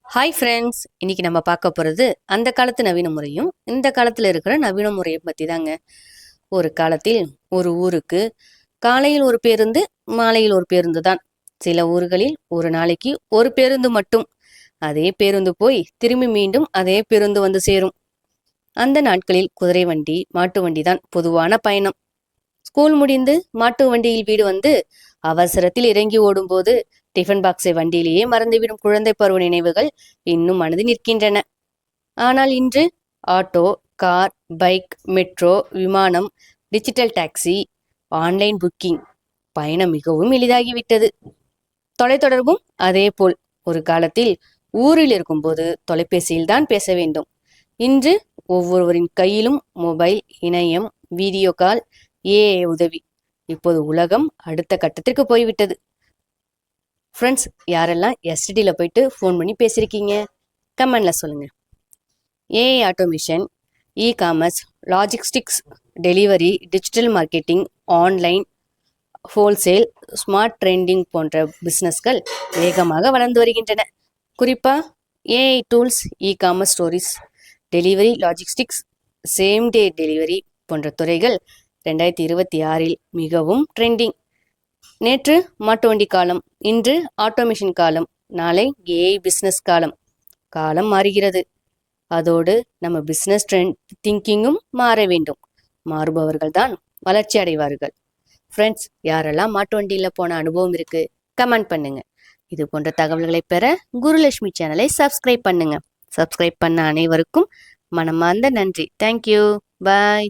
Hi friends, இன்னைக்கு நம்ம பார்க்க போகிறது அந்த காலத்து நவீன முறையும் இந்த காலத்தில் இருக்கிற நவீன முறையை பற்றி தாங்க. ஒரு காலத்தில் ஒரு ஊருக்கு காலையில் ஒரு பேருந்து, மாலையில் ஒரு பேருந்து தான். சில ஊர்களில் ஒரு நாளைக்கு ஒரு பேருந்து மட்டும். அதே பேருந்து போய் திரும்பி மீண்டும் அதே பேருந்து வந்து சேரும். அந்த நாட்களில் குதிரை வண்டி, மாட்டு வண்டி தான் பொதுவான பயணம். ஸ்கூல் முடிந்து மாட்டு வண்டியில் வீடு வந்து அவசரத்தில் இறங்கி ஓடும்போது டிஃபன் பாக்ஸை வண்டியிலேயே மறந்துவிடும் குழந்தை பருவ நினைவுகள் இன்னும் மனதில் நிற்கின்றன. ஆனால் இன்று ஆட்டோ, கார், பைக், மெட்ரோ, விமானம், டிஜிட்டல் டாக்ஸி, ஆன்லைன் புக்கிங், பயணம் மிகவும் எளிதாகிவிட்டது. தொலைத்தொடர்பும் அதே போல். ஒரு காலத்தில் ஊரில் இருக்கும்போது தொலைபேசியில் தான் பேச வேண்டும். இன்று ஒவ்வொருவரின் கையிலும் மொபைல், இணையம், வீடியோ கால், ஏஐ உதவி. இப்போது உலகம் அடுத்த கட்டத்திற்கு போய்விட்டது. ஃப்ரெண்ட்ஸ், யாரெல்லாம் எஸ்டிடியில் போயிட்டு ஃபோன் பண்ணி பேசியிருக்கீங்க? கமெண்டில் சொல்லுங்கள். AI automation, e-commerce, logistics, delivery, digital marketing, online, wholesale, smart trending போன்ற பிஸ்னஸ்கள் வேகமாக வளர்ந்து வருகின்றன. குறிப்பாக AI tools, e-commerce stories, delivery, logistics, same day delivery போன்ற துறைகள் 2026 மிகவும் ட்ரெண்டிங். நேற்று மாட்டு வண்டி காலம், இன்று ஆட்டோமேஷன் காலம், நாளை ஏஐ பிஸ்னஸ் காலம். காலம் மாறுகிறது, அதோடு நம்ம பிஸ்னஸ் ட்ரெண்ட் திங்கிங்கும் மாற வேண்டும். மாறுபவர்கள் தான் வளர்ச்சி அடைவார்கள். ஃப்ரெண்ட்ஸ், யாரெல்லாம் மாட்டு வண்டியில் போன அனுபவம் இருக்கு, கமெண்ட் பண்ணுங்க. இது போன்ற தகவல்களை பெற குருலட்சுமி சேனலை சப்ஸ்கிரைப் பண்ணுங்க. சப்ஸ்கிரைப் பண்ண அனைவருக்கும் மனமார்ந்த நன்றி. தேங்க்யூ. பாய்.